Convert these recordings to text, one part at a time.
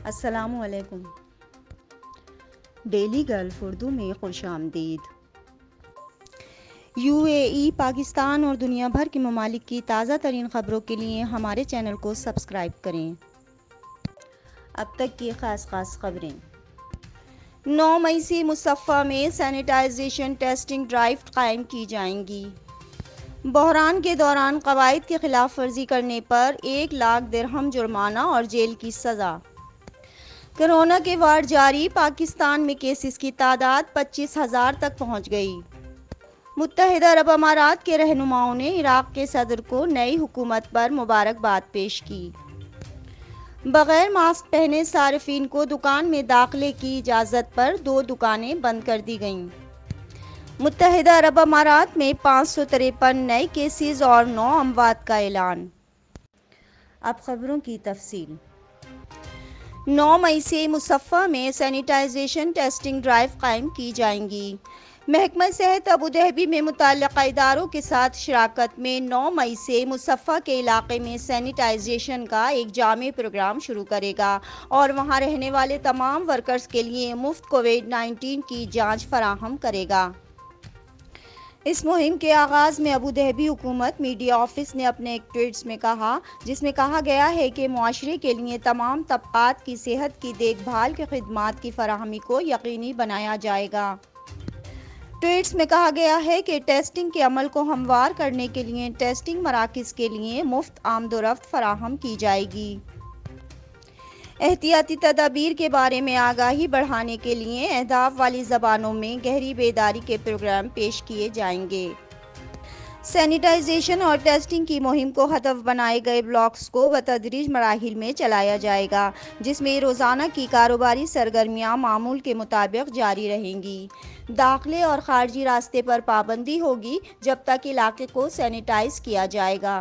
अस्सलामुअलैकुम। Daily gulf Urdu में खुशामदीद। UAE, Pakistan और दुनिया भर के ममालिक की ताज़ा तरीन ख़बरों के लिए हमारे चैनल को सब्सक्राइब करें। अब तक की ख़ास ख़बरें। 9 मई से मुसफ़्फ़ा में सैनिटाइजेशन टेस्टिंग ड्राइव कायम की जाएंगी। बहरान के दौरान क़वाइद की खिलाफ वर्जी करने पर 1 लाख दिरहम जुर्माना और जेल की सज़ा। कोरोना के वार जारी, पाकिस्तान में केसेस की तादाद 25,000 तक पहुंच गई। मुत्तहिदा अरब अमारात के रहनुमाओं ने इराक़ के सदर को नई हुकूमत पर मुबारकबाद पेश की। बग़ैर मास्क पहने सार्फिन को दुकान में दाखिले की इजाज़त पर 2 दुकानें बंद कर दी गईं। मुत्तहिदा अरब अमारात में 553 नए केसेस और 9 अमवात का ऐलान। अब ख़बरों की तफसील। 9 मई से मुसफ़्फ़ा में सैनिटाइजेशन टेस्टिंग ड्राइव कायम की जाएंगी। महकमा सेहत अबूधाबी में मुतल्लिक़ा इदारों के साथ शराकत में 9 मई से मुसफ़्फ़ा के इलाके में सैनिटाइजेशन का एक जामे प्रोग्राम शुरू करेगा और वहां रहने वाले तमाम वर्कर्स के लिए मुफ्त कोविड-19 की जांच फराहम करेगा। इस मुहिम के आगाज़ में अबूधाबी हुकूमत मीडिया ऑफिस ने अपने एक ट्वीट्स में कहा, जिसमें कहा गया है कि मुआशरे के लिए तमाम तबक़ात की सेहत की देखभाल के खिदमात की फराहमी को यकीनी बनाया जाएगा। ट्वीट्स में कहा गया है कि टेस्टिंग के अमल को हमवार करने के लिए टेस्टिंग मराकज़ के लिए मुफ्त आमदोरफ्त फराहम की जाएगी। एहतियाती तदाबीर के बारे में आगाही बढ़ाने के लिए अहदाफ वाली ज़बानों में गहरी बेदारी के प्रोग्राम पेश किए जाएंगे। सैनिटाइजेशन और टेस्टिंग की मुहिम को हदफ बनाए गए ब्लॉक्स को बतदरीज मराहिल में चलाया जाएगा, जिसमें रोज़ाना की कारोबारी सरगर्मियाँ मामूल के मुताबिक जारी रहेंगी। दाखिले और खारजी रास्ते पर पाबंदी होगी जब तक इलाके को सैनिटाइज किया जाएगा।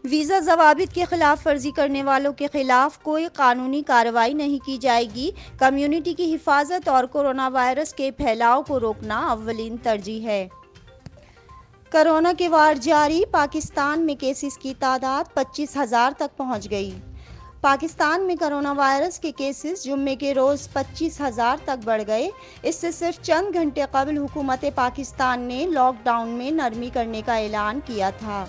वीज़ा ज़वाबित के खिलाफ वर्जी करने वालों के खिलाफ कोई कानूनी कार्रवाई नहीं की जाएगी। कम्युनिटी की हिफाजत और कोरोना वायरस के फैलाव को रोकना अव्वलीन तरजीह है। कोरोना के वार जारी, पाकिस्तान में केसेस की तादाद 25,000 तक पहुंच गई। पाकिस्तान में कोरोना वायरस के केसेस जुम्मे के रोज़ 25,000 तक बढ़ गए। इससे सिर्फ चंद घंटे कबल हुकूमत पाकिस्तान ने लॉकडाउन में नरमी करने का ऐलान किया था।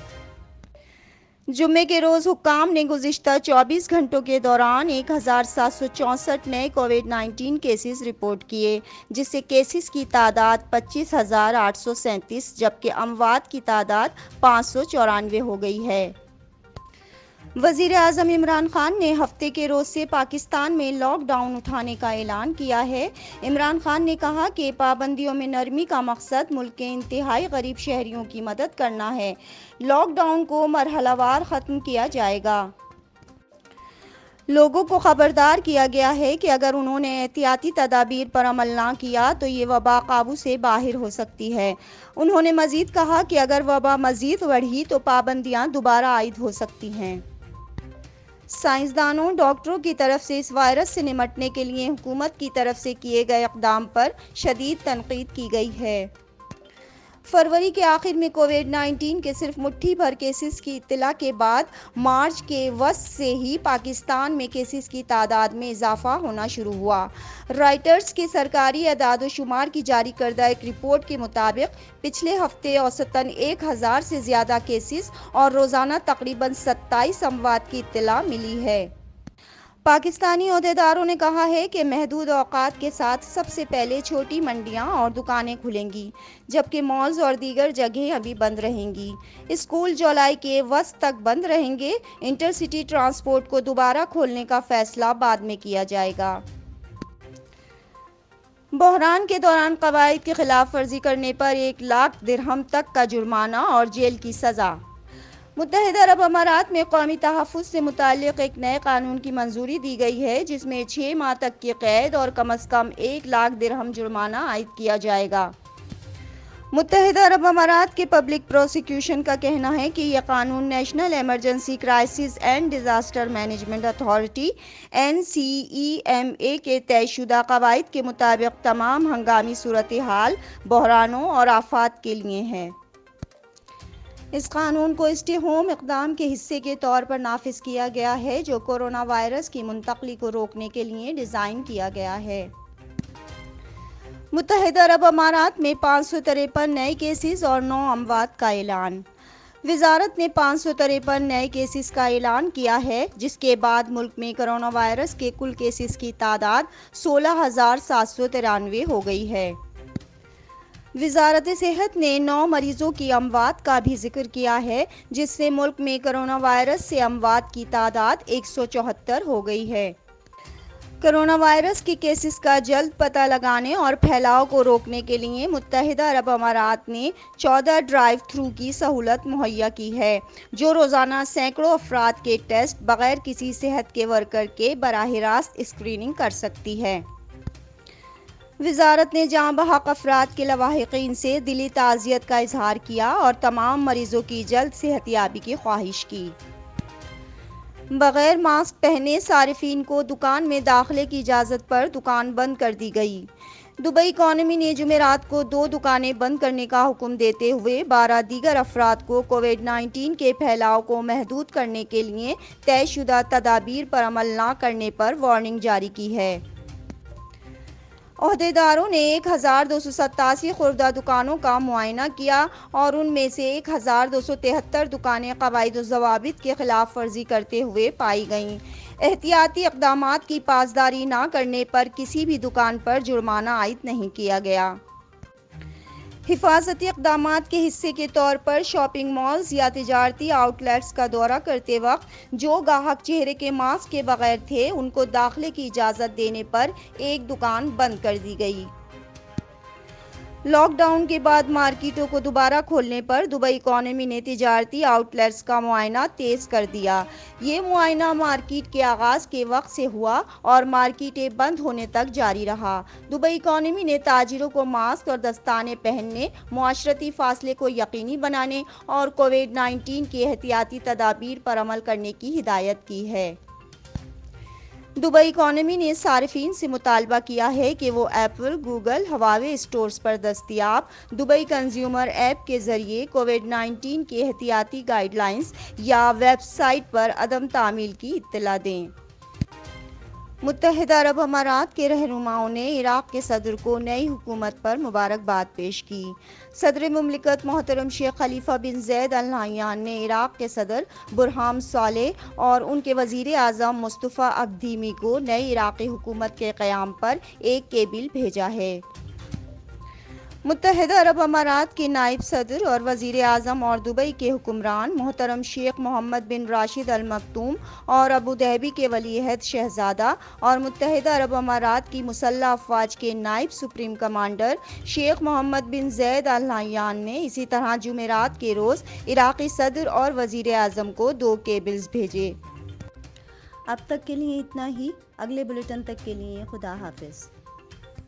जुम्मे के रोज़ हुक्काम ने गुज़िश्ता 24 घंटों के दौरान 1,764 नए कोविड-19 केसेस रिपोर्ट किए, जिससे केसेस की तादाद 25,837 जबकि अमवात की तादाद 594 हो गई है। वज़ीर आज़म इमरान खान ने हफ्ते के रोज़ से पाकिस्तान में लॉकडाउन उठाने का ऐलान किया है। इमरान खान ने कहा कि पाबंदियों में नरमी का मकसद मुल्क के इंतहाई गरीब शहरियों की मदद करना है। लॉकडाउन को मरहलावार ख़त्म किया जाएगा। लोगों को खबरदार किया गया है कि अगर उन्होंने एहतियाती तदाबीर पर अमल ना किया तो ये वबा काबू से बाहर हो सकती है। उन्होंने मज़ीद कहा कि अगर वबा मज़ीद बढ़ी तो पाबंदियाँ दोबारा आयद हो सकती हैं। साइंसदानों, डॉक्टरों की तरफ से इस वायरस से निमटने के लिए हुकूमत की तरफ से किए गए इक़दाम पर शदीद तनकीद की गई है। फरवरी के आखिर में कोविड-19 के सिर्फ मुट्ठी भर केसेस की इत्तला के बाद मार्च के वस्त से ही पाकिस्तान में केसेस की तादाद में इजाफा होना शुरू हुआ। रॉयटर्स के सरकारी अदाद-ओ-शुमार की जारी करदा एक रिपोर्ट के मुताबिक पिछले हफ्ते औसतन 1,000 से ज़्यादा केसेस और रोज़ाना तकरीबन 27 अमवात की इत्तला मिली है। पाकिस्तानी ओहदेदारों ने कहा है कि महदूद औकात के साथ सबसे पहले छोटी मंडियां और दुकानें खुलेंगी, जबकि मॉल्स और दीगर जगहें अभी बंद रहेंगी। स्कूल जुलाई के वस्त तक बंद रहेंगे। इंटरसिटी ट्रांसपोर्ट को दोबारा खोलने का फैसला बाद में किया जाएगा। बहरान के दौरान क़वाइद की खिलाफ वर्जी करने पर 1 लाख दिरहम तक का जुर्माना और जेल की सज़ा। मुत्तहिदा अरब अमारात में कौमी तहफ़्फ़ुज़ से मुताल्लिक़ एक नए कानून की मंजूरी दी गई है, जिसमें 6 माह तक की क़ैद और कम अज़ कम 1 लाख दिरहम जुर्माना आयद किया जाएगा। मुत्तहिदा अरब अमारात के पब्लिक प्रोसिक्यूशन का कहना है कि यह कानून national emergency crisis and disaster management authority NCEMA के तयशुदा क़वाइद के मुताबिक तमाम हंगामी सूरत हाल, बहरानों और आफात के लिए है। इस कानून को स्टे होम इक़दाम के हिस्से के तौर पर नाफिज किया गया है, जो कोरोना वायरस की मुंतकली को रोकने के लिए डिज़ाइन किया गया है। मुत्तहिदा अरब अमारात में 553 नए केसेस और 9 अमवात का ऐलान। वजारत ने 553 नए केसेस का ऐलान किया है, जिसके बाद मुल्क में कोरोना वायरस के कुल केसेस की तादाद 16,793 हो गई है। वजारत सेहत ने 9 मरीजों की अमवात का भी जिक्र किया है, जिससे मुल्क में कोरोना वायरस से अमवात की तादाद 174 हो गई है। कोरोना वायरस के केसेस का जल्द पता लगाने और फैलाव को रोकने के लिए मुत्तहिदा अरब अमारात ने 14 ड्राइव थ्रू की सहूलत मुहैया की है, जो रोज़ाना सैकड़ों अफराद के टेस्ट बग़ैर किसी सेहत के वर्कर के बराह रास्त स्क्रीनिंग कर सकती है। वजारत ने जाँ बहक अफराद के लवाहिकीन से दिली ताज़ियत का इजहार किया और तमाम मरीजों की जल्द सेहतियाबी की ख्वाहिश की। बग़ैर मास्क पहने सारिफीन को दुकान में दाखिले की इजाज़त पर दुकान बंद कर दी गई। दुबई इकॉनमी ने जुमेरात को 2 दुकानें बंद करने का हुक्म देते हुए 12 दीगर अफराद को कोविड-19 के फैलाव को महदूद करने के लिए तयशुदा तदाबीर पर अमल न करने पर वार्निंग जारी की है। ओहदेदारों ने 1287 खुर्दा दुकानों का मुआयना किया और उनमें से 1273 दुकानें क़वाइद व ज़वाबित के खिलाफ वर्जी करते हुए पाई गईं। एहतियाती इक़दामात की पासदारी न करने पर किसी भी दुकान पर जुर्माना आयद नहीं किया गया। हिफाजती इक़दामात के हिस्से के तौर पर शॉपिंग मॉल्स या तिजारती आउटलेट्स का दौरा करते वक्त जो गाहक चेहरे के मास्क के बगैर थे, उनको दाखिले की इजाज़त देने पर एक दुकान बंद कर दी गई। लॉकडाउन के बाद मार्केटों को दोबारा खोलने पर दुबई इकॉनमी ने तिजारती आउटलेट्स का मुआयना तेज़ कर दिया। ये मुआयना मार्केट के आगाज़ के वक्त से हुआ और मार्केटें बंद होने तक जारी रहा। दुबई इकॉनमी ने ताजिरों को मास्क और दस्ताने पहनने, मुआशरती फासले को यकीनी बनाने और कोविड-19 की एहतियाती तदाबीर पर अमल करने की हिदायत की है। दुबई इकॉनमी ने सारिफीन से मुतालबा किया है कि वो एप्पल, गूगल, हवावे स्टोर्स पर दस्तियाब दुबई कंज्यूमर ऐप के ज़रिए कोविड-19 की एहतियाती गाइडलाइंस या वेबसाइट पर अदम तामील की इत्तला दें। मुत्तहिदा अरब अमारात के रहनुमाओं ने इराक़ के सदर को नई हुकूमत पर मुबारकबाद पेश की। सदर मुमलिकत मोहतरम शेख खलीफा बिन ज़ैद अल नहयान ने इराक़ के सदर बुरहान सालेह और उनके वज़ीर आज़म मुस्तफ़ा अब्दीमी को नई इराक़ी हुकूमत के क़याम पर एक केबिल भेजा है। मुत्तहिदा अरब अमारात के नायब सदर और वज़ीर आज़म और दुबई के हुक्मरान मोहतरम शेख मोहम्मद बिन राशिद अल मकतूम और अबू धाबी के वलीअहद शहज़ादा और मुत्तहिदा अरब अमारात की मुसल्लह अफ़वाज के नायब सुप्रीम कमांडर शेख मोहम्मद बिन ज़ैद अल नहयान ने इसी तरह जुमेरात के रोज़ इराक़ी सदर और वज़ीर आज़म को 2 केबिल्स भेजे। अब तक के लिए इतना ही। अगले बुलेटिन तक के लिए खुदा हाफिज़।